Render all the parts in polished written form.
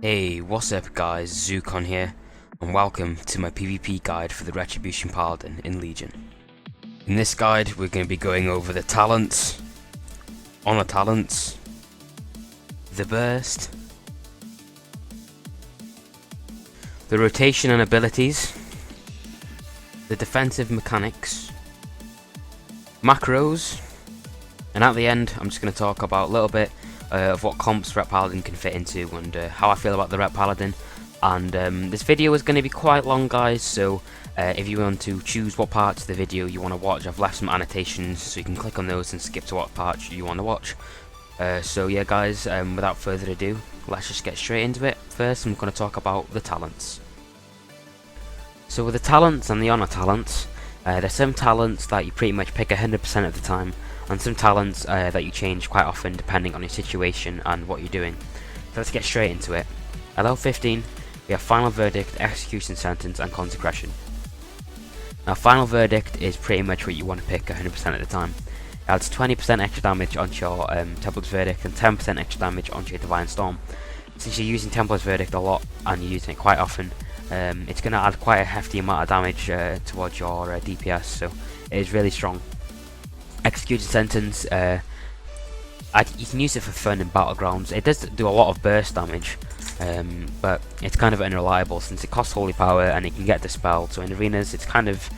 Hey, what's up guys, Zukon here, and welcome to my PvP guide for the Retribution Paladin in Legion. In this guide, we're going to be going over the talents, honor talents, the burst, the rotation and abilities, the defensive mechanics, macros, and at the end, I'm just going to talk about a little bit of what comps Ret Paladin can fit into and how I feel about the Ret Paladin. And this video is going to be quite long, guys, so if you want to choose what parts of the video you want to watch, I've left some annotations so you can click on those and skip to what parts you want to watch. So yeah guys, without further ado, let's just get straight into it. First I'm going to talk about the talents. So with the talents and the honor talents, there's some talents that you pretty much pick 100% of the time, and some talents that you change quite often depending on your situation and what you're doing. So let's get straight into it. At level 15, we have Final Verdict, Execution Sentence, and Consecration. Now Final Verdict is pretty much what you want to pick 100% of the time. It adds 20% extra damage onto your Templar's Verdict and 10% extra damage onto your Divine Storm. Since you're using Templar's Verdict a lot and you're using it quite often, it's going to add quite a hefty amount of damage towards your DPS, so it is really strong. Execution Sentence, you can use it for fun in battlegrounds. It does do a lot of burst damage, but it's kind of unreliable since it costs holy power and it can get dispelled. So in arenas, it's kind of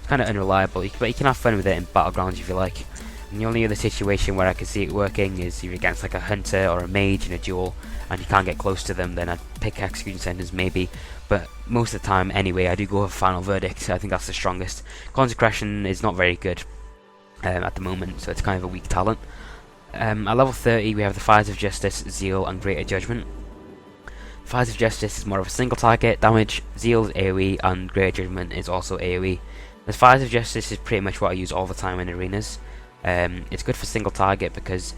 unreliable. But you can have fun with it in battlegrounds if you like. And the only other situation where I can see it working is if you're against like a hunter or a mage in a duel and you can't get close to them, then I'd pick Execution Sentence maybe. But most of the time, anyway, I do go for Final Verdict. I think that's the strongest. Consecration is not very good at the moment, so it's kind of a weak talent. At level 30 we have the Fires of Justice, Zeal, and Greater Judgment. Fires of Justice is more of a single target damage, Zeal is AoE, and Greater Judgment is also AoE. The Fires of Justice is pretty much what I use all the time in arenas. It's good for single target because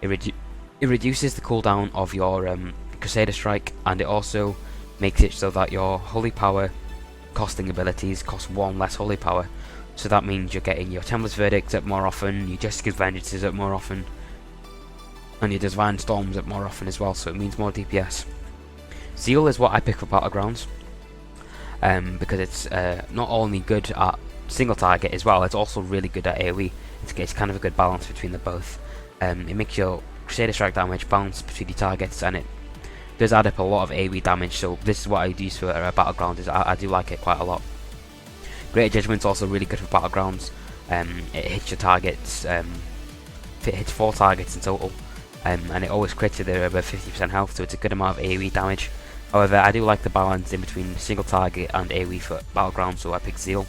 it reduces the cooldown of your Crusader Strike, and it also makes it so that your holy power costing abilities cost 1 less holy power. So that means you're getting your Templar's Verdicts up more often, your Jessica's Vengeances up more often, and your Divine Storms up more often as well, so it means more DPS. Zeal is what I pick for battlegrounds, because it's not only good at single target as well, it's also really good at AoE. It's kind of a good balance between the both. It makes your Crusader Strike damage bounce between your targets, and it does add up a lot of AoE damage, so this is what I use for battlegrounds. I do like it quite a lot. Greater Judgment's also really good for battlegrounds. It hits your targets, it hits 4 targets in total, and it always crits if they're above 50% health, so it's a good amount of AoE damage. However, I do like the balance in between single target and AoE for battlegrounds, so I pick Zeal.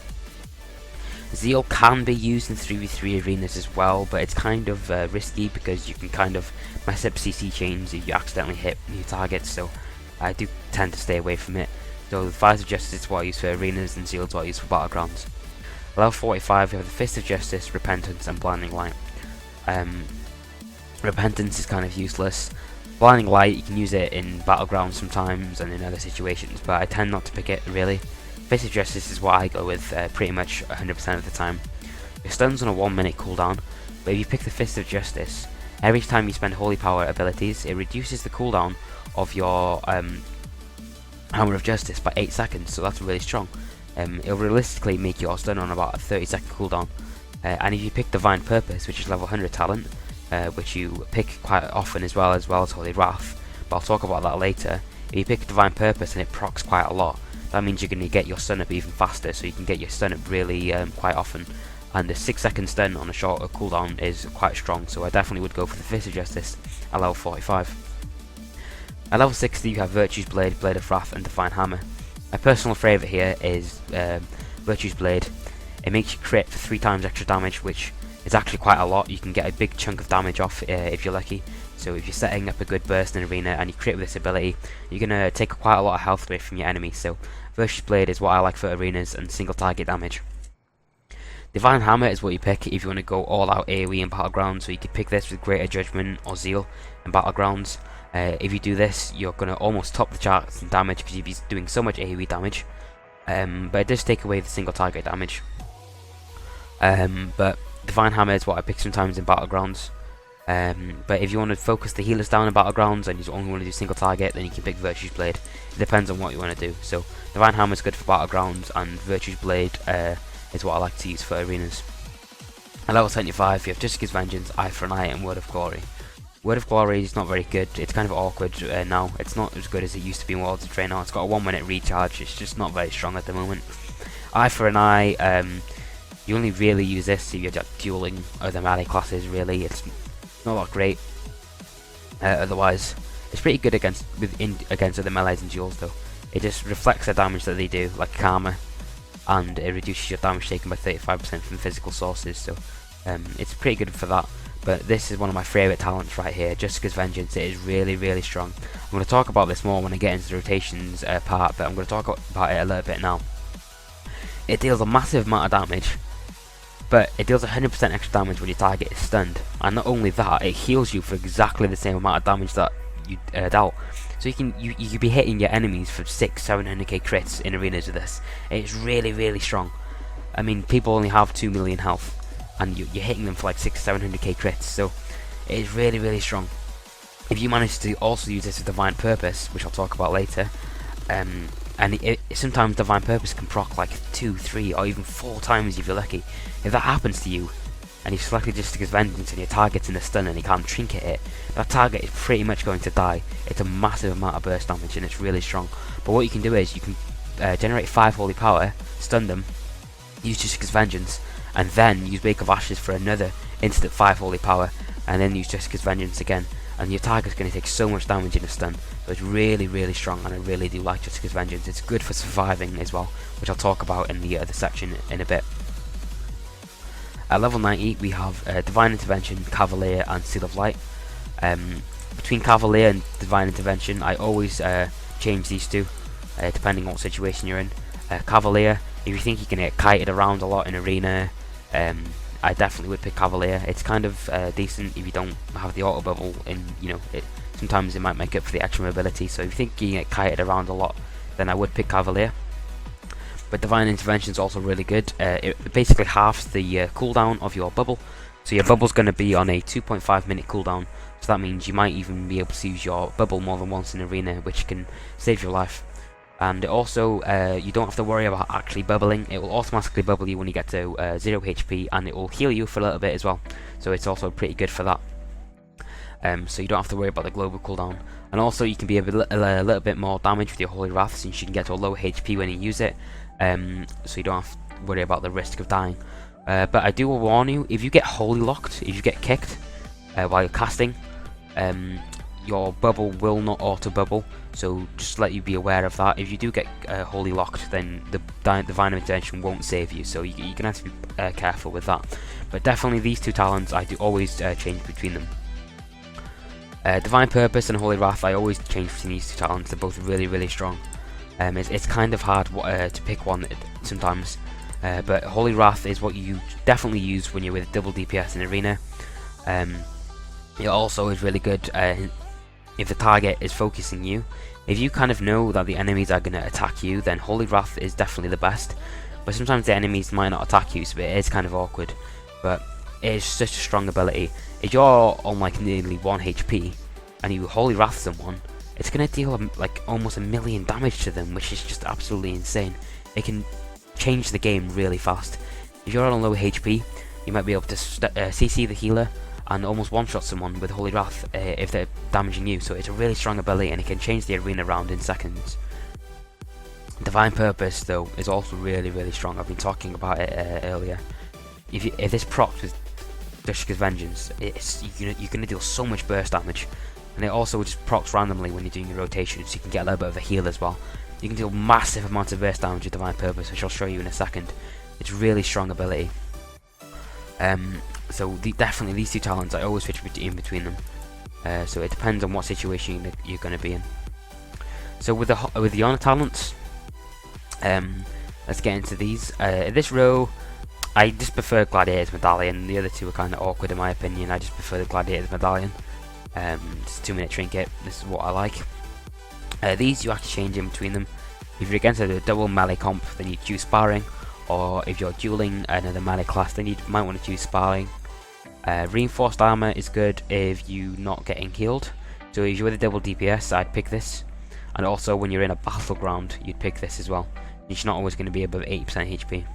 Zeal can be used in 3v3 arenas as well, but it's kind of risky because you can kind of mess up CC chains if you accidentally hit new targets, so I do tend to stay away from it. So the Fires of Justice is what I use for arenas, and Zeal is what I use for battlegrounds. Level 45 we have the Fist of Justice, Repentance, and Blinding Light. Repentance is kind of useless. Blinding Light, you can use it in battlegrounds sometimes and in other situations, but I tend not to pick it really. Fist of Justice is what I go with pretty much 100% of the time. Your stun's on a 1 minute cooldown, but if you pick the Fist of Justice, every time you spend holy power abilities, it reduces the cooldown of your Hammer of Justice by 8 seconds, so that's really strong. It'll realistically make your stun on about a 30-second cooldown. And if you pick Divine Purpose, which is level 100 talent, which you pick quite often as well as Holy Wrath, but I'll talk about that later. If you pick Divine Purpose and it procs quite a lot, that means you're going to get your stun up even faster, so you can get your stun up really quite often. And the 6-second stun on a shorter cooldown is quite strong, so I definitely would go for the Fist of Justice at level 45. At level 60 you have Virtue's Blade, Blade of Wrath, and Divine Hammer. My personal favourite here is Virtue's Blade. It makes you crit for 3 times extra damage, which is actually quite a lot. You can get a big chunk of damage off if you're lucky. So if you're setting up a good burst in arena and you crit with this ability, you're going to take quite a lot of health away from your enemy. So Virtue's Blade is what I like for arenas and single target damage. Divine Hammer is what you pick if you want to go all out AoE in battlegrounds, so you could pick this with Greater Judgment or Zeal in battlegrounds. If you do this, you're going to almost top the charts in damage because you'll be doing so much AoE damage, but it does take away the single target damage. But Divine Hammer is what I pick sometimes in battlegrounds. But if you want to focus the healers down in Battlegrounds and you only want to do single target, then you can pick Virtue's Blade. It depends on what you want to do. So Divine Hammer is good for Battlegrounds, and Virtue's Blade is what I like to use for arenas. At level 75, you have Justice's Vengeance, Eye for an Eye, and Word of Glory. Word of Glory is not very good. It's kind of awkward now. It's not as good as it used to be in Worlds of Draenor. It's got a 1 minute recharge. It's just not very strong at the moment. Eye for an Eye, you only really use this if you're dueling other melee classes. Really, it's not that great. Otherwise, it's pretty good against other melees and duels though. It just reflects the damage that they do, like Karma, and it reduces your damage taken by 35% from physical sources. So it's pretty good for that. But this is one of my favourite talents right here, Justice's Vengeance. It is really, really strong. I'm going to talk about this more when I get into the rotations part, but I'm going to talk about it a little bit now. It deals a massive amount of damage, but it deals 100% extra damage when your target is stunned. And not only that, it heals you for exactly the same amount of damage that you dealt. So you could be hitting your enemies for 600-700k crits in arenas with this. It's really, really strong. I mean, people only have 2 million health, and you're hitting them for like 600-700k crits, so it is really, really strong. If you manage to also use this with Divine Purpose, which I'll talk about later, and sometimes Divine Purpose can proc like 2, 3, or even 4 times if you're lucky. If that happens to you, and you've selected Justice's Vengeance and your target's in a stun and you can't trinket it, that target is pretty much going to die. It's a massive amount of burst damage and it's really strong. But what you can do is you can generate 5 holy power, stun them, use Justice's Vengeance, and then use Wake of Ashes for another instant 5 holy power, and then use Justice's Vengeance again, and your target's going to take so much damage in a stun. So it's really, really strong, and I really do like Justice's Vengeance. It's good for surviving as well, which I'll talk about in the other section in a bit. At level 90 we have Divine Intervention, Cavalier, and Seal of Light. Between Cavalier and Divine Intervention, I always change these two, depending on what situation you're in. Cavalier, if you think you can get kited around a lot in arena, I definitely would pick Cavalier. It's kind of decent if you don't have the auto bubble, and sometimes it might make up for the extra mobility. So if you think you can get kited around a lot, then I would pick Cavalier. But Divine Intervention is also really good. It basically halves the cooldown of your bubble. So your bubble's going to be on a 2.5 minute cooldown. So that means you might even be able to use your bubble more than once in arena, which can save your life. And also, you don't have to worry about actually bubbling. It will automatically bubble you when you get to 0 HP, and it will heal you for a little bit as well. So it's also pretty good for that. So you don't have to worry about the global cooldown. And also you can be a little bit more damage with your Holy Wrath, since you can get to a low HP when you use it. So you don't have to worry about the risk of dying. But I do warn you, if you get Holy Locked, if you get kicked while you're casting, your bubble will not auto bubble, so just let you be aware of that. If you do get Holy Locked, then the Divine Intervention won't save you, so you're going to have to be careful with that. But definitely these two talents, I do always change between them. Divine Purpose and Holy Wrath, I always change between these two talents. They're both really, really strong. It's kind of hard to pick one sometimes, but Holy Wrath is what you definitely use when you're with double DPS in arena. It also is really good if the target is focusing you. If you kind of know that the enemies are going to attack you, then Holy Wrath is definitely the best. But sometimes the enemies might not attack you, so it is kind of awkward. But it is such a strong ability. If you're on like nearly 1 HP and you Holy Wrath someone, it's going to deal like almost 1 million damage to them, which is just absolutely insane. It can change the game really fast. If you're on low HP, you might be able to CC the healer and almost one-shot someone with Holy Wrath if they're damaging you. So it's a really strong ability, and it can change the arena around in seconds. Divine Purpose though is also really, really strong. I've been talking about it earlier. If this procs with Justice's Vengeance, you're going to deal so much burst damage. And it also just procs randomly when you're doing your rotation, so you can get a little bit of a heal as well. You can deal massive amounts of burst damage with Divine Purpose, which I'll show you in a second. It's a really strong ability. So definitely these two talents, I always switch in between them. So it depends on what situation you're going to be in. So with the honor talents, let's get into these. This row, I just prefer Gladiator's Medallion. The other two are kind of awkward in my opinion. I just prefer the Gladiator's Medallion. It's a 2-minute trinket. This is what I like. These you have to change in between them. If you're against a double melee comp, then you choose sparring, or if you're dueling another melee class, then you might want to choose sparring. Reinforced armor is good if you're not getting healed. So if you're with a double DPS, I'd pick this. And also when you're in a battleground, you'd pick this as well. You're not always going to be above 80% HP.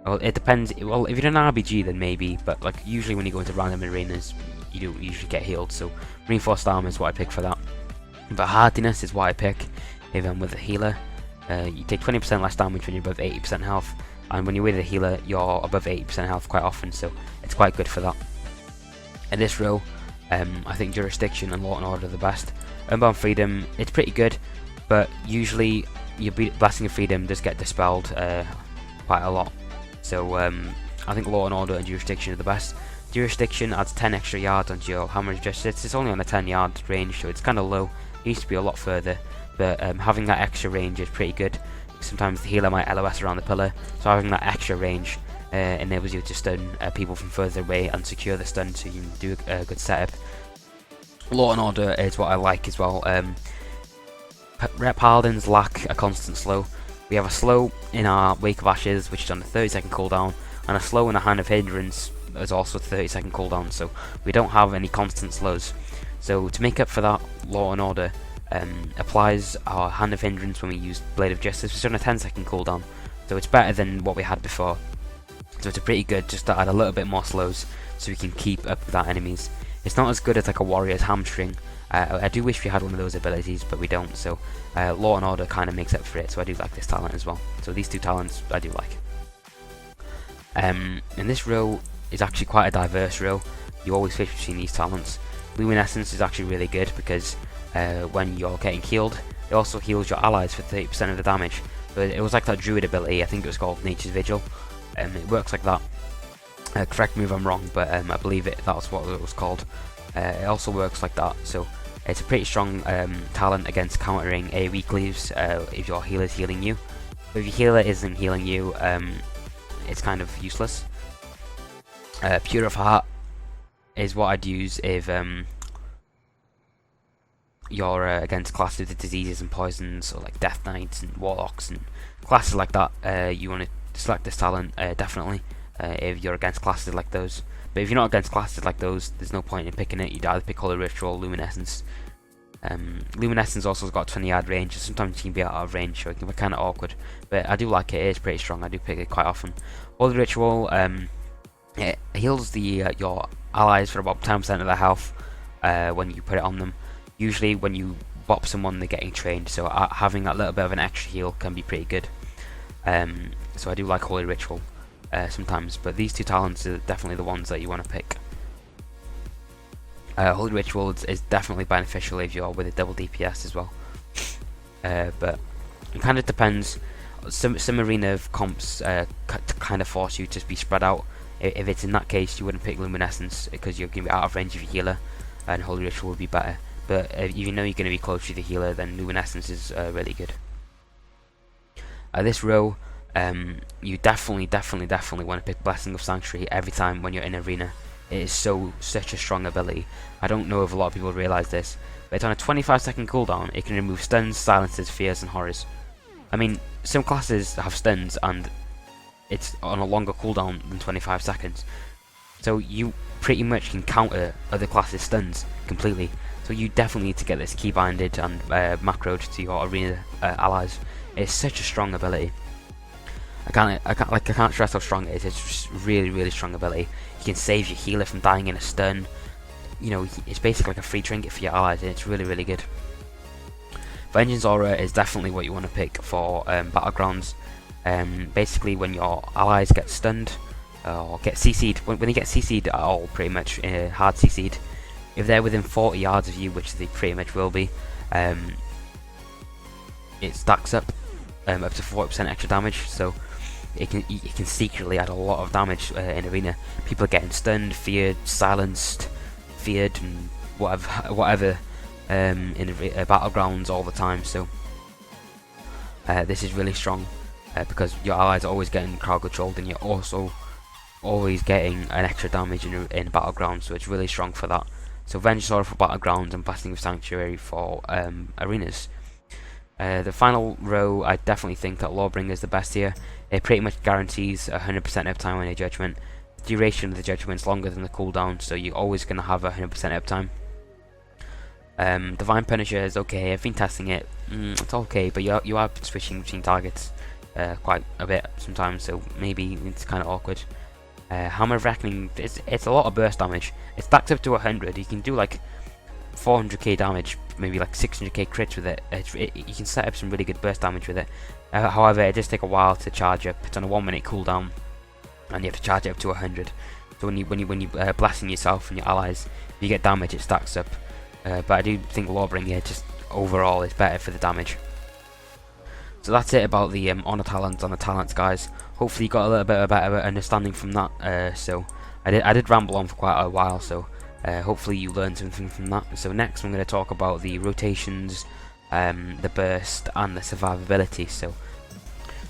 Well, it depends. Well, if you're an RBG, then maybe. But like usually when you go into random arenas, you do usually get healed. So reinforced armor is what I pick for that. But hardiness is what I pick if I'm with a healer. You take 20% less damage when you're above 80% health. And when you're with a healer, you're above 80% health quite often. So it's quite good for that. In this row, I think Jurisdiction and Law and Order are the best. Unbound Freedom, it's pretty good, but usually your Blessing of Freedom does get dispelled quite a lot. So I think Law and Order and Jurisdiction are the best. Jurisdiction adds 10 extra yards onto your hammer justice. It's only on a 10 yard range, so it's kind of low. It used to be a lot further, but having that extra range is pretty good. Sometimes the healer might LOS around the pillar, so having that extra range enables you to stun people from further away and secure the stun, so you can do a good setup. Law and Order is what I like as well. Ret Paladins lack a constant slow. We have a slow in our Wake of Ashes, which is on a 30-second cooldown, and a slow in a Hand of Hindrance is also a 30-second cooldown, so we don't have any constant slows. So to make up for that, Law and Order applies our Hand of Hindrance when we use Blade of Justice, which is on a 10-second cooldown, so it's better than what we had before. So it's a pretty good, just to add a little bit more slows, so we can keep up with our enemies. It's not as good as like a Warrior's Hamstring. I do wish we had one of those abilities, but we don't, so Law and Order kind of makes up for it, so I do like this talent as well. So these two talents I do like. And this row is actually quite a diverse row. You always switch between these talents. Luminescence is actually really good because when you're getting healed, it also heals your allies for 30% of the damage. But it was like that Druid ability, I think it was called Nature's Vigil. It works like that. Correct me if I'm wrong, but I believe that's what it was called. It also works like that, so it's a pretty strong talent against countering AoE cleaves if your healer's healing you. But if your healer isn't healing you, it's kind of useless. Pure of Heart is what I'd use if you're against classes with diseases and poisons, or like Death Knights and Warlocks and classes like that. You want to select this talent definitely if you're against classes like those. But if you're not against classes like those, there's no point in picking it. You'd either pick Holy Ritual or Luminescence. Luminescence also has got 20 yard range, so sometimes you can be out of range, so it can be kind of awkward. But I do like it, it is pretty strong, I do pick it quite often. Holy Ritual, it heals your allies for about 10% of their health when you put it on them. Usually when you bop someone, they're getting trained, so having that little bit of an extra heal can be pretty good. So I do like Holy Ritual sometimes, but these two talents are definitely the ones that you want to pick. Holy Ritual is definitely beneficial if you're with a double DPS as well. But it kind of depends. Some arena comps kind of force you to be spread out. If it's in that case, you wouldn't pick Luminescence because you're going to be out of range of your healer, and Holy Ritual would be better. But if you know you're going to be close to the healer, then Luminescence is really good. This row, you definitely want to pick Blessing of Sanctuary every time when you're in arena. It is such a strong ability. I don't know if a lot of people realise this, but it's on a 25-second cooldown. It can remove stuns, silences, fears, and horrors. I mean, some classes have stuns, and it's on a longer cooldown than 25 seconds. So you pretty much can counter other classes' stuns completely. So you definitely need to get this keybinded and macroed to your arena allies. It's such a strong ability. I can't stress how strong it is. It's just really strong ability. You can save your healer from dying in a stun. You know, it's basically like a free trinket for your allies, and it's really good. Vengeance Aura is definitely what you want to pick for battlegrounds. Basically, when your allies get stunned or get CC'd, when they get CC'd at all, pretty much hard CC'd, if they're within 40 yards of you, which they pretty much will be, it stacks up to 40% extra damage. So it can secretly add a lot of damage in arena. People are getting stunned, feared, silenced, feared, and whatever in battlegrounds all the time. So this is really strong because your allies are always getting crowd controlled, and you're also always getting an extra damage in battlegrounds. So it's really strong for that. So Vengeance Aura for battlegrounds and Blessing of Sanctuary for arenas. The final row, I definitely think that Lawbringer is the best here. It pretty much guarantees 100% uptime on your judgment. duration of the judgment's longer than the cooldown, so you're always going to have 100% uptime. Divine Punisher is okay. I've been testing it. It's okay, but you are switching between targets quite a bit sometimes, so maybe it's kind of awkward. Hammer of Reckoning, it's a lot of burst damage. It stacks up to 100. You can do like 400k damage, maybe like 600k crits with it. You can set up some really good burst damage with it. However, it does take a while to charge up. It's on a 1 minute cooldown, and you have to charge it up to 100. So when you blasting yourself and your allies, if you get damage, it stacks up. But I do think Lawbringer just overall is better for the damage. So that's it about the on the talents, guys. Hopefully you got a little bit of a better understanding from that. So I did ramble on for quite a while, so hopefully you learned something from that. So next I'm going to talk about the rotations, the burst, and the survivability.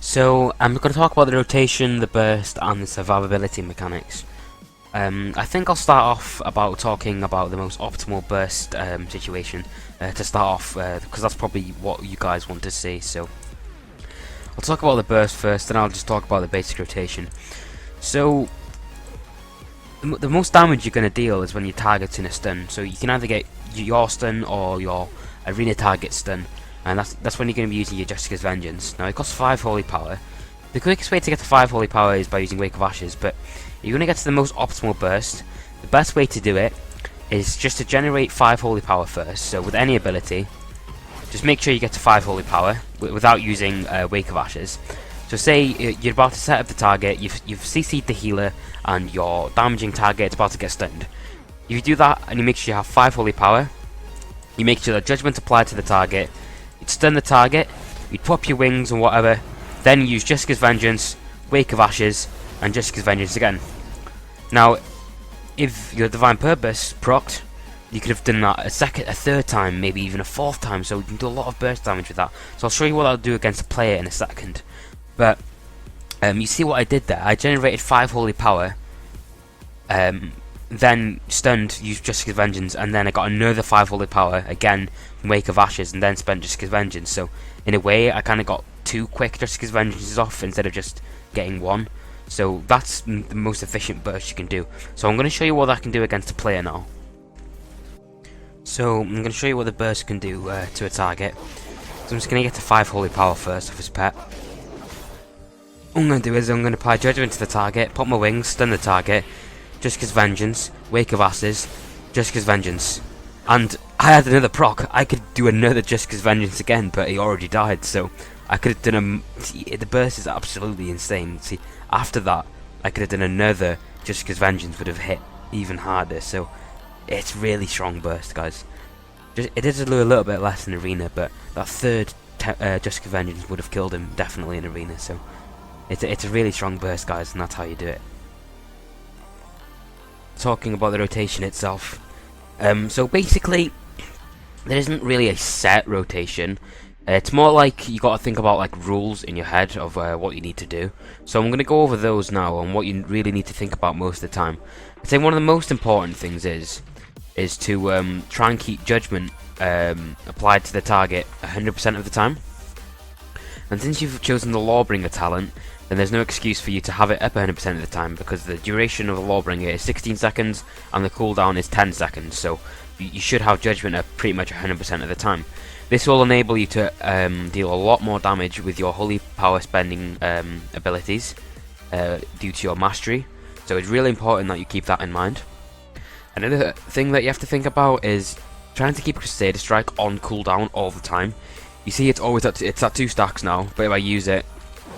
So I'm going to talk about the rotation, the burst, and the survivability mechanics. I think I'll start off about talking about the most optimal burst situation to start off, because that's probably what you guys want to see. So I'll talk about the burst first, then I'll just talk about the basic rotation. So the most damage you're going to deal is when your target's in a stun. So you can either get your stun or your arena target stun, and that's when you're going to be using your Jessica's Vengeance. Now it costs 5 holy power. The quickest way to get to 5 holy power is by using Wake of Ashes, but if you're going to get to the most optimal burst, the best way to do it is just to generate 5 holy power first. So with any ability, just make sure you get to 5 holy power without using Wake of Ashes. So say you're about to set up the target, you've CC'd the healer, and your damaging target is about to get stunned. If you do that and you make sure you have 5 holy power, you make sure that Judgment applied to the target, you'd stun the target, you'd pop your wings and whatever, then use Jessica's Vengeance, Wake of Ashes, and Jessica's Vengeance again. Now, if your Divine Purpose procced, you could have done that a third time, maybe even a fourth time, so you can do a lot of burst damage with that. So I'll show you what I'll do against a player in a second. But you see what I did there? I generated 5 holy power, then stunned, used Jessica's Vengeance, and then I got another 5 holy power, again, from Wake of Ashes, and then spent Jessica's Vengeance. So in a way, I kind of got 2 quick Jessica's Vengeances off instead of just getting 1. So that's the most efficient burst you can do. So I'm going to show you what I can do against a player now. So I'm going to show you what the burst can do to a target. So I'm just going to get to 5 holy power first of his pet. What I'm going to do is I'm going to apply Judgment to the target, pop my wings, stun the target, Jessica's Vengeance, Wake of Ashes, Jessica's Vengeance. And I had another proc. I could do another Jessica's Vengeance again, but he already died, so I could have done the burst is absolutely insane. See, after that, I could have done another Jessica's Vengeance, would have hit even harder, so it's really strong burst, guys. It is a little bit less in arena, but that third Jessica's Vengeance would have killed him definitely in arena, so it's a really strong burst, guys, and that's how you do it. Talking about the rotation itself, so basically there isn't really a set rotation. It's more like you got to think about like rules in your head of what you need to do. So I'm going to go over those now and what you really need to think about most of the time. I'd say one of the most important things is to try and keep Judgment applied to the target 100% of the time. And since you've chosen the Lawbringer talent, then there's no excuse for you to have it up 100% of the time, because the duration of the Lawbringer is 16 seconds and the cooldown is 10 seconds. So you should have Judgment up pretty much 100% of the time. This will enable you to deal a lot more damage with your holy power spending abilities due to your mastery. So it's really important that you keep that in mind. Another thing that you have to think about is trying to keep Crusader Strike on cooldown all the time. You see it's always it's at 2 stacks now, but if I use it,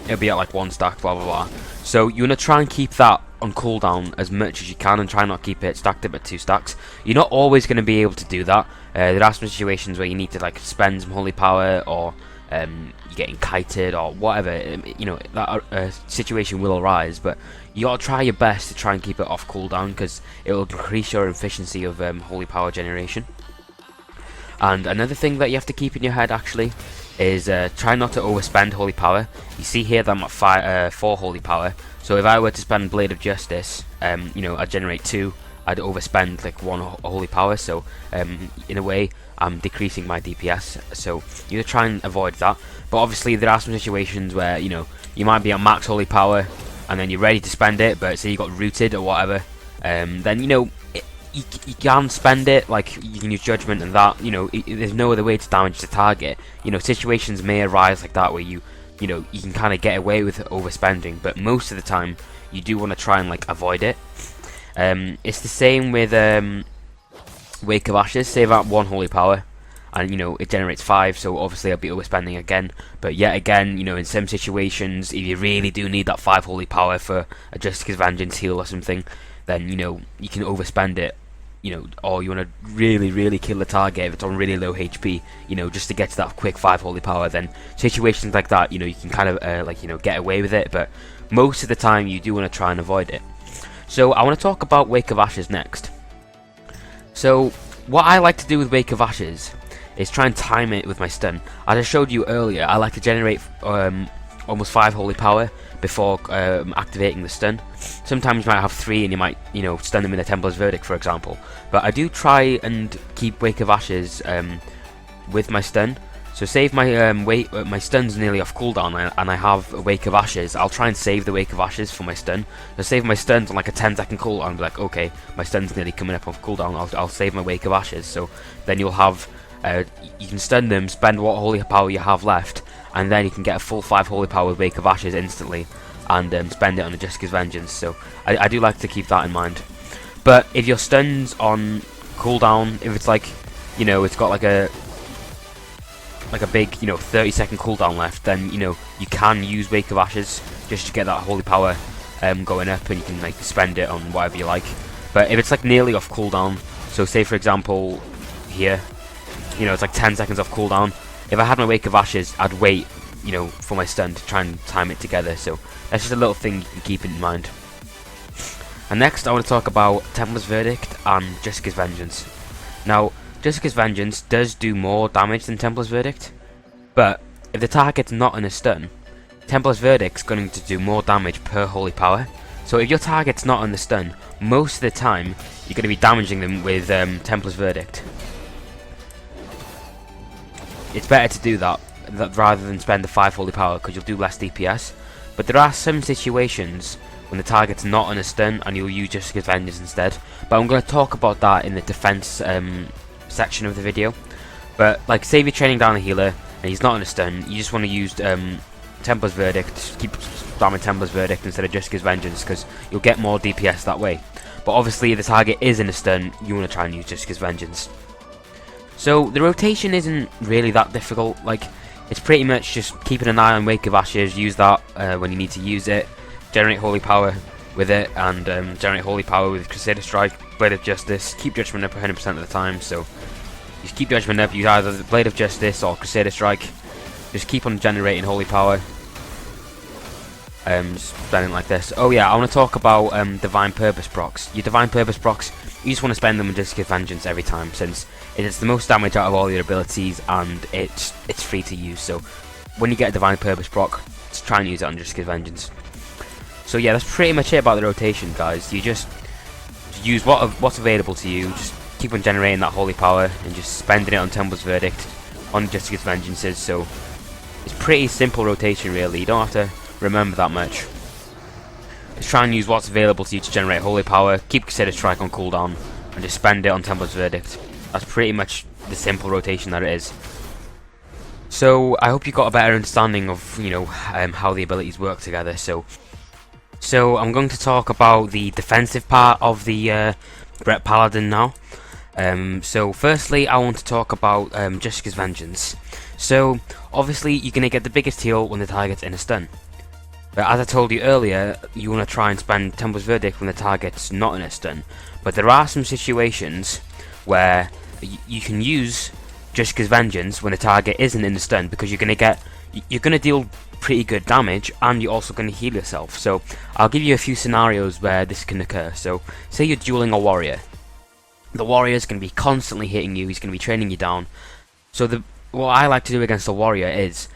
it'll be at like 1 stack, blah blah blah. So you want to try and keep that on cooldown as much as you can and try not keep it stacked up at 2 stacks. You're not always going to be able to do that. There are some situations where you need to like spend some holy power, or you're getting kited or whatever. You know, that situation will arise, but you gotta try your best to try and keep it off cooldown, because it will increase your efficiency of holy power generation. And another thing that you have to keep in your head actually is try not to overspend holy power. You see here that I'm at 4 holy power, so if I were to spend Blade of Justice, you know, I'd generate 2, I'd overspend like 1 holy power, so in a way I'm decreasing my DPS, so you need to try and avoid that. But obviously there are some situations where, you know, you might be at max holy power and then you're ready to spend it, but say you got rooted or whatever, then, you know, you can spend it, like, you can use judgment and that, you know, there's no other way to damage the target. You know, situations may arise like that where you know, you can kind of get away with overspending, but most of the time, you do want to try and, like, avoid it. It's the same with Wake of Ashes. Say that 1 holy power, and, you know, it generates 5, so obviously I'll be overspending again. But yet again, you know, in some situations, if you really do need that 5 holy power for a Justice's Vengeance heal or something, then, you know, you can overspend it, you know, or you want to really kill the target if it's on really low HP, you know, just to get to that quick 5 holy power. Then situations like that, you know, you can kind of, like, you know, get away with it, but most of the time you do want to try and avoid it. So I want to talk about Wake of Ashes next. So what I like to do with Wake of Ashes is try and time it with my stun. As I showed you earlier, I like to generate almost 5 holy power before activating the stun. Sometimes you might have 3 and you might, you know, stun them in a Templar's Verdict, for example. But I do try and keep Wake of Ashes with my stun. So save my my stun's nearly off cooldown and I have a Wake of Ashes. I'll try and save the Wake of Ashes for my stun. So save my stuns on like a 10-second cooldown and be like, okay, my stun's nearly coming up off cooldown. I'll save my Wake of Ashes. So then you'll have you can stun them, spend what holy power you have left, and then you can get a full 5 holy power with Wake of Ashes instantly, and spend it on a Justice's Vengeance. So I do like to keep that in mind. But if your stun's on cooldown, if it's like, you know, it's got like a big, you know, 30-second cooldown left, then, you know, you can use Wake of Ashes just to get that holy power going up, and you can, like, spend it on whatever you like. But if it's like nearly off cooldown, so say for example here, you know, it's like 10 seconds off cooldown. If I had my Wake of Ashes, I'd wait, you know, for my stun to try and time it together. So that's just a little thing you can keep in mind. And next, I want to talk about Templar's Verdict and Justice's Vengeance. Now, Justice's Vengeance does do more damage than Templar's Verdict, but if the target's not in a stun, Templar's Verdict's going to do more damage per holy power. So if your target's not on the stun, most of the time you're going to be damaging them with Templar's Verdict. It's better to do that rather than spend the 5 holy power, because you'll do less DPS. But there are some situations when the target's not on a stun and you'll use Justice's Vengeance instead. But I'm going to talk about that in the defense section of the video. But like, say you're training down a healer and he's not on a stun, you just want to use Templar's Verdict, keep spamming Templar's Verdict instead of Justice's Vengeance, because you'll get more DPS that way. But obviously if the target is in a stun, you want to try and use Justice's Vengeance. So the rotation isn't really that difficult. Like, it's pretty much just keeping an eye on Wake of Ashes, use that when you need to use it, generate holy power with it, and generate holy power with Crusader Strike, Blade of Justice, keep Judgment up 100% of the time. So just keep Judgment up, use either the Blade of Justice or Crusader Strike, just keep on generating holy power, just spending like this. Oh yeah, I want to talk about Divine Purpose procs. Your Divine Purpose procs, you just want to spend them on Justice's Vengeance every time, since it's the most damage out of all your abilities and it's free to use. So when you get a Divine Purpose proc, just try and use it on Justice's Vengeance. So yeah, that's pretty much it about the rotation, guys. You just use what's available to you, just keep on generating that holy power and just spending it on Templar's Verdict, on Justice's Vengeances. So it's pretty simple rotation really, you don't have to remember that much. Just try and use what's available to you to generate holy power, keep Crusader Strike on cooldown, and just spend it on Templar's Verdict. That's pretty much the simple rotation that it is. So I hope you got a better understanding of, you know, how the abilities work together. So I'm going to talk about the defensive part of the Ret Paladin now. So firstly, I want to talk about Justice's Vengeance. So obviously you're going to get the biggest heal when the target's in a stun. But as I told you earlier, you want to try and spend Templar's Verdict when the target's not in a stun. But there are some situations where you can use Justice's Vengeance when the target isn't in the stun, because you're going to deal pretty good damage and you're also going to heal yourself. So I'll give you a few scenarios where this can occur. So say you're dueling a warrior. The warrior's going to be constantly hitting you, he's going to be training you down. So what I like to do against a warrior is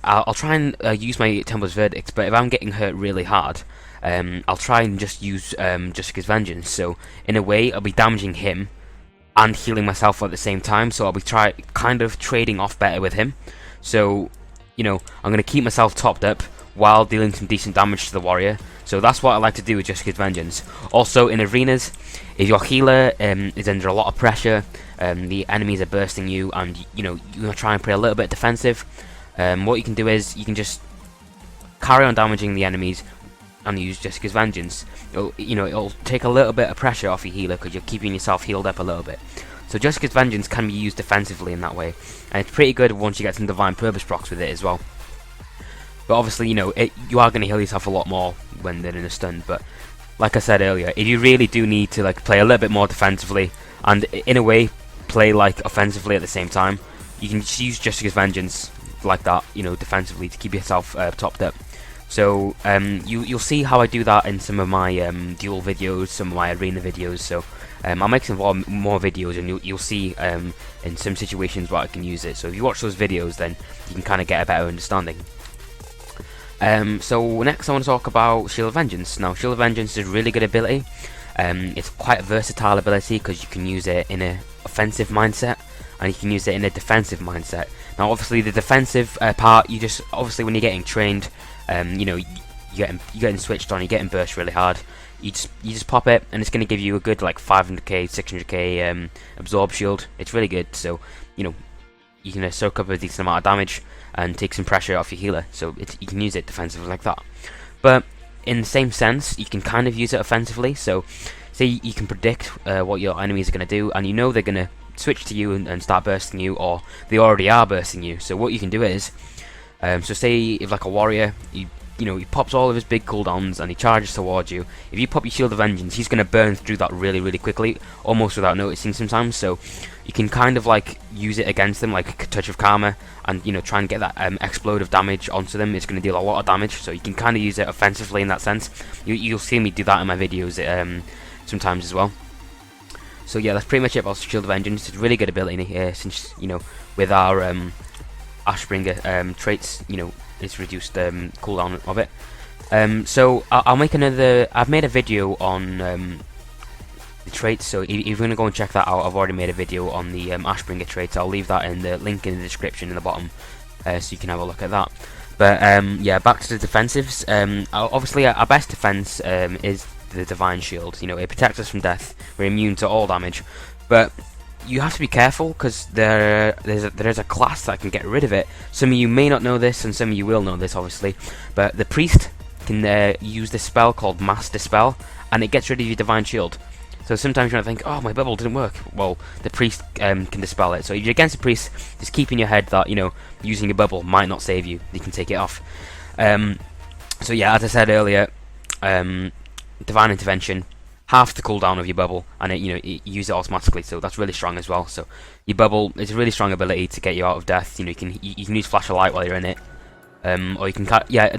I'll try and use my Templar's Verdict, but if I'm getting hurt really hard, I'll try and just use Justice's Vengeance. So in a way, I'll be damaging him and healing myself at the same time. So I'll be kind of trading off better with him. So, you know, I'm going to keep myself topped up while dealing some decent damage to the warrior. So that's what I like to do with Jessica's Vengeance. Also in arenas, if your healer is under a lot of pressure, the enemies are bursting you, and you know you're gonna try and play a little bit defensive. What you can do is you can just carry on damaging the enemies and use Jessica's Vengeance. It'll take a little bit of pressure off your healer because you're keeping yourself healed up a little bit. So Jessica's Vengeance can be used defensively in that way, and it's pretty good once you get some Divine Purpose procs with it as well. But obviously, you are going to heal yourself a lot more when they're in a stun. But like I said earlier, if you really do need to play a little bit more defensively and in a way play offensively at the same time, you can just use Jessica's Vengeance like that, defensively to keep yourself topped up. So you'll see how I do that in some of my duel videos, some of my arena videos. So I'll make some more videos, and you'll see in some situations where I can use it. So if you watch those videos, then you can kind of get a better understanding. So next I want to talk about Shield of Vengeance. Now Shield of Vengeance is a really good ability. It's quite a versatile ability because you can use it in an offensive mindset and you can use it in a defensive mindset. Now obviously the defensive part, obviously when you're getting trained, you're getting switched on, you're getting burst really hard. You just pop it, and it's going to give you a good 500k, 600k absorb shield. It's really good. So you can soak up a decent amount of damage and take some pressure off your healer. So you can use it defensively like that. But in the same sense, you can kind of use it offensively. So say you can predict what your enemies are going to do, and they're going to switch to you and start bursting you, or they already are bursting you. So what you can do is, so say if a warrior, he pops all of his big cooldowns and he charges towards you. If you pop your Shield of Vengeance, he's going to burn through that really, really quickly, almost without noticing sometimes. So you can kind of use it against them, like a touch of karma, and try and get that explosive damage onto them. It's going to deal a lot of damage, so you can kind of use it offensively in that sense. You'll see me do that in my videos sometimes as well. So yeah, that's pretty much it about Shield of Vengeance. It's a really good ability since with our Ashbringer traits, it's reduced cooldown of it. So I'll make another. I've made a video on the traits, so if you're going to go and check that out, I've already made a video on the Ashbringer traits. I'll leave that in the link in the description in the bottom, so you can have a look at that. But yeah, back to the defensives. Obviously our best defense is the Divine Shield. It protects us from death. We're immune to all damage, but you have to be careful because there's a class that can get rid of it. Some of you may not know this, and some of you will know this, obviously. But the priest can use this spell called Mass Dispel, and it gets rid of your Divine Shield. So sometimes you're gonna think, oh, my bubble didn't work. Well, the priest can dispel it. So if you're against a priest, just keep in your head that using a bubble might not save you. You can take it off. So yeah, as I said earlier, Divine Intervention, half the cooldown of your bubble, and it use it automatically, so that's really strong as well. So your bubble is a really strong ability to get you out of death. You can use Flash of Light while you're in it, or you can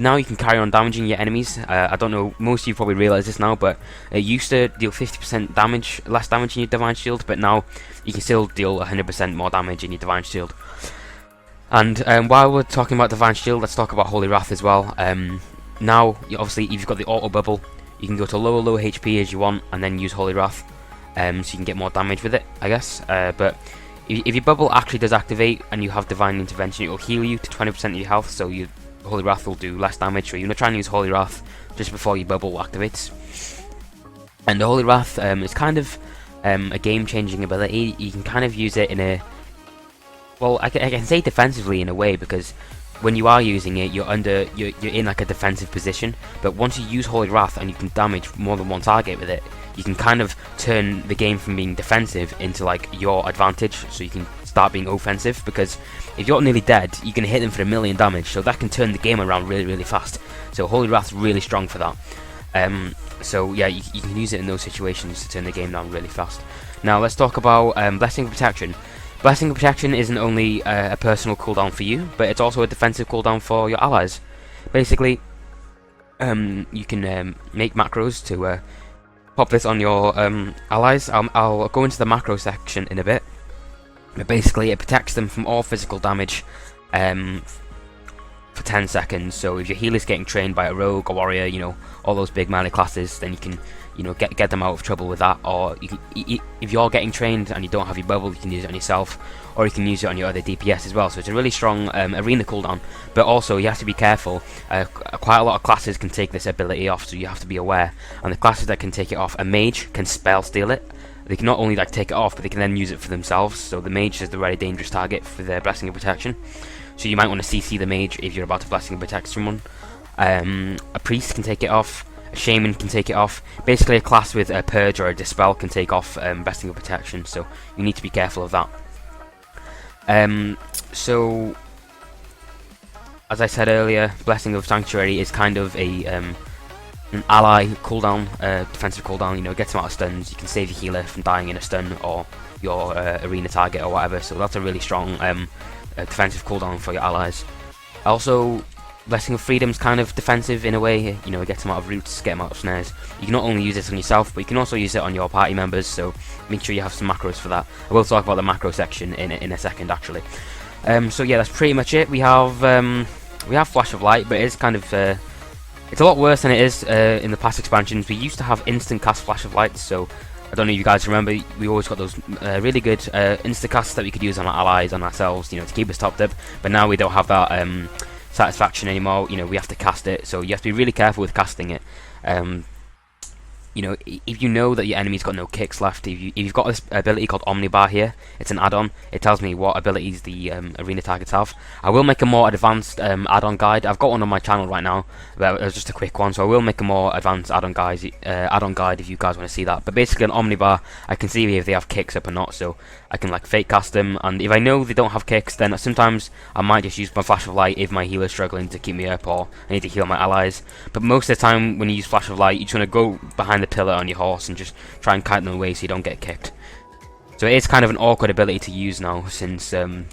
now you can carry on damaging your enemies. I don't know, most of you probably realise this now, but it used to deal 50% less damage in your Divine Shield, but now you can still deal 100% more damage in your Divine Shield. And while we're talking about Divine Shield, let's talk about Holy Wrath as well. Now, obviously, if you've got the auto bubble, you can go to low HP as you want, and then use Holy Wrath, so you can get more damage with it, I guess. But if your bubble actually does activate and you have Divine Intervention, it will heal you to 20% of your health, so your Holy Wrath will do less damage. So you're going to try and use Holy Wrath just before your bubble activates. And the Holy Wrath is kind of a game-changing ability. You can kind of use it in a... Well, I can say defensively in a way, because when you are using it, you're in a defensive position. But once you use Holy Wrath and you can damage more than one target with it, you can kind of turn the game from being defensive into your advantage, so you can start being offensive. Because if you're nearly dead, you can hit them for 1,000,000 damage, so that can turn the game around really, really fast. So Holy Wrath's really strong for that. So yeah, you can use it in those situations to turn the game down really fast. Now let's talk about Blessing of Protection. Blessing of Protection isn't only a personal cooldown for you, but it's also a defensive cooldown for your allies. Basically, you can make macros to pop this on your allies. I'll go into the macro section in a bit. But basically, it protects them from all physical damage for 10 seconds. So if your healer's getting trained by a rogue, a warrior, all those big melee classes, then you can you know, get them out of trouble with that. Or you can, if you're getting trained and you don't have your bubble, you can use it on yourself, or you can use it on your other DPS as well. So it's a really strong arena cooldown. But also you have to be careful. Quite a lot of classes can take this ability off, so you have to be aware. And the classes that can take it off, a mage can spell steal it. They can not only like take it off, but they can then use it for themselves. So the mage is the very dangerous target for their Blessing of Protection. So you might want to CC the mage if you're about to Blessing of Protect someone. A priest can take it off. A shaman can take it off. Basically, a class with a purge or a dispel can take off Blessing of Protection. So you need to be careful of that. So as I said earlier, Blessing of Sanctuary is kind of a an ally cooldown, defensive cooldown. You know, gets them out of stuns. You can save your healer from dying in a stun or your arena target or whatever. So that's a really strong defensive cooldown for your allies. Also, Blessing of Freedom's kind of defensive in a way. You know, it gets them out of roots, get them out of snares. You can not only use this on yourself, but you can also use it on your party members. So make sure you have some macros for that. I will talk about the macro section in a second, actually. So yeah, that's pretty much it. We have Flash of Light, but it is kind of it's a lot worse than it is in the past expansions. We used to have instant cast Flash of Light, so I don't know if you guys remember, we always got those really good instant casts that we could use on our allies, on ourselves, you know, to keep us topped up. But now we don't have that satisfaction anymore. You know, we have to cast it, so you have to be really careful with casting it. You know, if you know that your enemy's got no kicks left, if you've got this ability called Omnibar here, it's an add-on. It tells me what abilities the arena targets have. I will make a more advanced add-on guide. I've got one on my channel right now, but it was just a quick one, so I will make a more advanced add-on guide if you guys want to see that. But basically, an Omnibar, I can see if they have kicks up or not, so I can like fake cast them. And if I know they don't have kicks, then sometimes I might just use my Flash of Light if my healer's struggling to keep me up, or I need to heal my allies. But most of the time, when you use Flash of Light, you just want to go behind the pillar on your horse and just try and kite them away so you don't get kicked. So it is kind of an awkward ability to use now, since it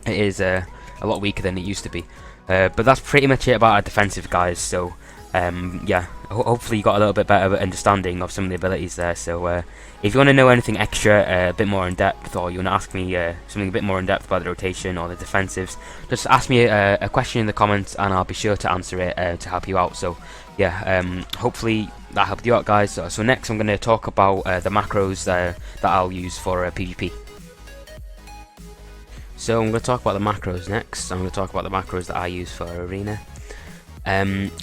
is a lot weaker than it used to be. But that's pretty much it about our defensive guys. So yeah, hopefully you got a little bit better understanding of some of the abilities there. So if you want to know anything extra, a bit more in depth, or you want to ask me something a bit more in depth about the rotation or the defensives, just ask me a question in the comments and I'll be sure to answer it to help you out. So yeah, hopefully that helped you out, guys. So next I'm going to talk about the macros that I'll use for PvP. So I'm going to talk about the macros next. I'm going to talk about the macros that I use for arena.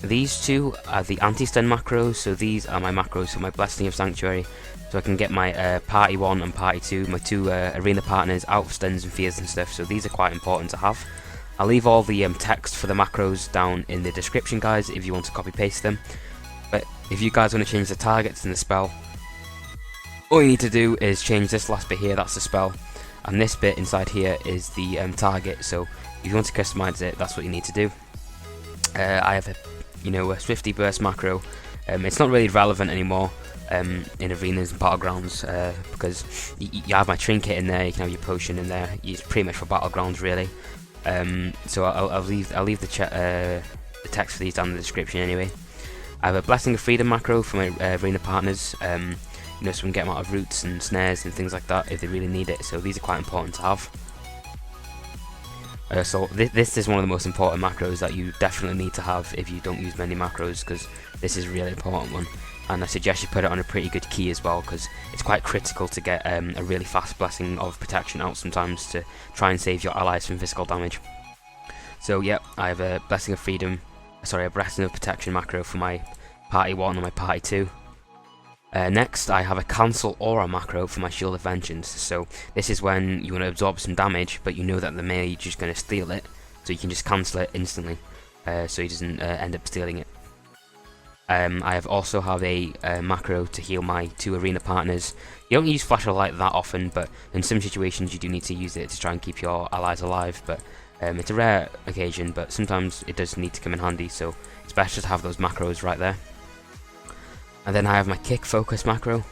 These two are the anti-stun macros, so these are my macros for my Blessing of Sanctuary, so I can get my Party 1 and Party 2, my two arena partners, out of stuns and fears and stuff, so these are quite important to have. I'll leave all the text for the macros down in the description, guys, if you want to copy-paste them. But if you guys want to change the targets in the spell, all you need to do is change this last bit here, that's the spell, and this bit inside here is the target, so if you want to customize it, that's what you need to do. I have a Swifty Burst macro. It's not really relevant anymore in arenas and battlegrounds because you have my trinket in there, you can have your potion in there. It's pretty much for battlegrounds, really. So I'll leave the text for these down in the description anyway. I have a Blessing of Freedom macro for my arena partners. So we can get them out of roots and snares and things like that if they really need it. So these are quite important to have. So this is one of the most important macros that you definitely need to have if you don't use many macros, because this is a really important one, and I suggest you put it on a pretty good key as well, because it's quite critical to get a really fast Blessing of Protection out sometimes to try and save your allies from physical damage. So yeah, I have a Blessing of Protection macro for my Party 1 and my Party 2. Next, I have a Cancelaura macro for my Shield of Vengeance. So this is when you want to absorb some damage, but you know that the mage is going to steal it, so you can just cancel it instantly, so he doesn't end up stealing it. I also have a macro to heal my two arena partners. You don't use Flash of Light that often, but in some situations you do need to use it to try and keep your allies alive. But it's a rare occasion, but sometimes it does need to come in handy, so it's best to have those macros right there. And then I have my kick focus macro.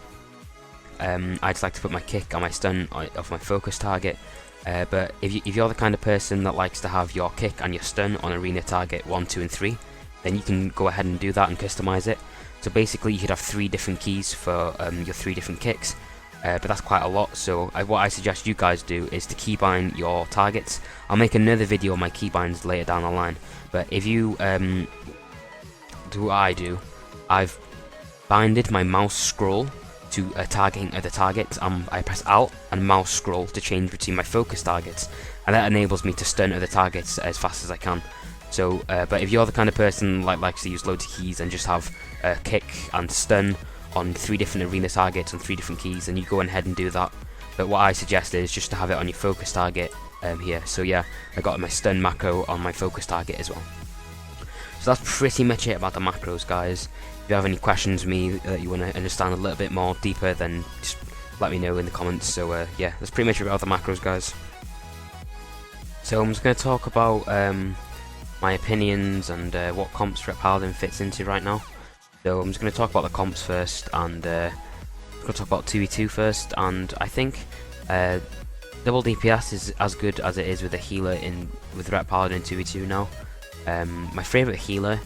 I just like to put my kick and my stun off my focus target. But if you're the kind of person that likes to have your kick and your stun on arena target 1, 2, and 3, then you can go ahead and do that and customize it. So basically, you could have 3 different keys for your 3 different kicks. But that's quite a lot. So what I suggest you guys do is to keybind your targets. I'll make another video on my keybinds later down the line. But if you do what I do, I've binded my mouse scroll to targeting other targets. I press Alt and mouse scroll to change between my focus targets, and that enables me to stun other targets as fast as I can. So, but if you're the kind of person likes to use loads of keys and just have kick and stun on 3 different arena targets on 3 different keys, then you go ahead and do that. But what I suggest is just to have it on your focus target here. So yeah, I got my stun macro on my focus target as well. So that's pretty much it about the macros, guys. If you have any questions for me that you want to understand a little bit more deeper, then just let me know in the comments. So yeah, that's pretty much about the macros, guys. So I'm just going to talk about my opinions and what comps Ret Paladin fits into right now. So I'm just going to talk about the comps first, and I'm going to talk about 2v2 first. And I think double DPS is as good as it is with a healer with Ret Paladin 2v2 now. My favourite healer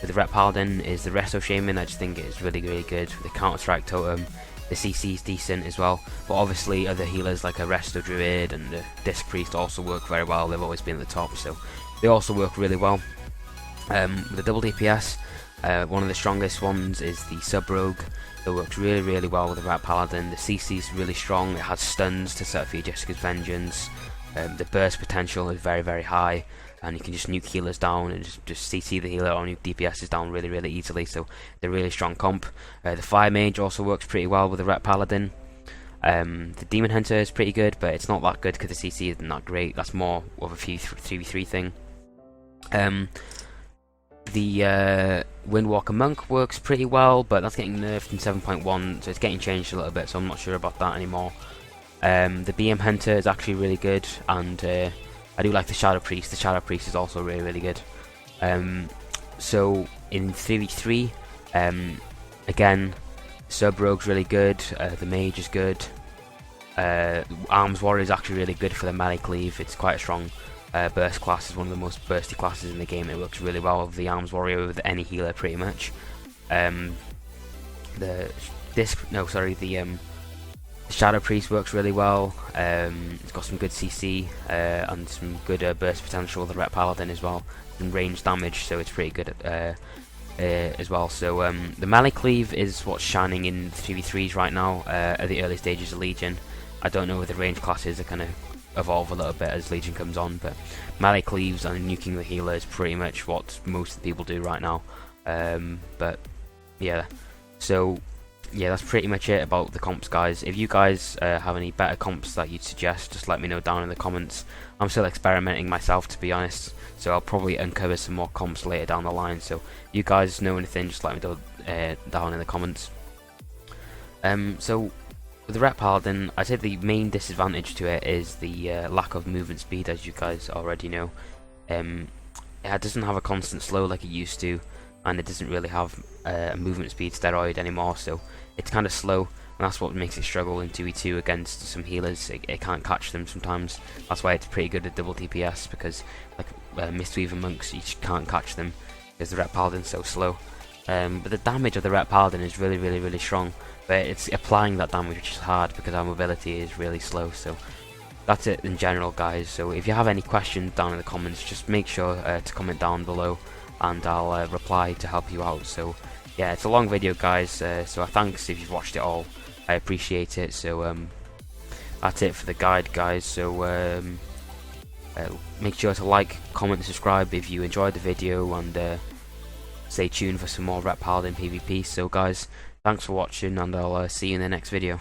with the Ret Paladin is the Resto Shaman. I just think it's really good with the Counter Strike Totem. The CC is decent as well, but obviously other healers like a Resto Druid and the Disc Priest also work very well. They've always been at the top, so they also work really well. With the double DPS, one of the strongest ones is the Sub Rogue. It works really well with the Ret Paladin. The CC is really strong. It has stuns to set up for your Jessica's Vengeance. The burst potential is very high, and you can just nuke healers down and just CC the healer on your DPS down really easily. So they're really strong comp. The Fire Mage also works pretty well with the Ret Paladin. The Demon Hunter is pretty good, but it's not that good because the CC isn't that great. That's more of a 3v3 thing. The Windwalker Monk works pretty well, but that's getting nerfed in 7.1, so it's getting changed a little bit, so I'm not sure about that anymore. The BM Hunter is actually really good, and I do like the Shadow Priest. The Shadow Priest is also really good. So in 3v3, again, Sub Rogue's really good, the Mage is good, Arms Warrior is actually really good for the melee cleave. It's quite a strong burst class. Is one of the most bursty classes in the game. It works really well with the Arms Warrior with any healer pretty much. The Shadow Priest works really well. It's got some good CC and some good burst potential with the Ret Paladin as well, and range damage, so it's pretty good as well. So the melee cleave is what's shining in 3v3s right now at the early stages of Legion. I don't know if the range classes are going to evolve a little bit as Legion comes on, but melee cleaves and nuking the healer is pretty much what most people do right now. But yeah, so yeah, that's pretty much it about the comps, guys. If you guys have any better comps that you'd suggest, just let me know down in the comments. I'm still experimenting myself, to be honest, so I'll probably uncover some more comps later down the line. So if you guys know anything, just let me know down in the comments. So with the Ret Paladin, I'd say the main disadvantage to it is the lack of movement speed, as you guys already know. It doesn't have a constant slow like it used to, and it doesn't really have a movement speed steroid anymore, so it's kind of slow, and that's what makes it struggle in 2v2 against some healers. It can't catch them sometimes. That's why it's pretty good at double DPS, because like Mistweaver Monks, you just can't catch them because the Ret Paladin's so slow. But the damage of the Ret Paladin is really strong, but it's applying that damage which is hard because our mobility is really slow. So that's it in general, guys. So if you have any questions down in the comments, just make sure to comment down below, and I'll reply to help you out. So yeah, it's a long video, guys, so thanks if you've watched it all. I appreciate it. So that's it for the guide, guys. So make sure to like, comment and subscribe if you enjoyed the video, and stay tuned for some more Ret Paladin PvP. So guys, thanks for watching, and I'll see you in the next video.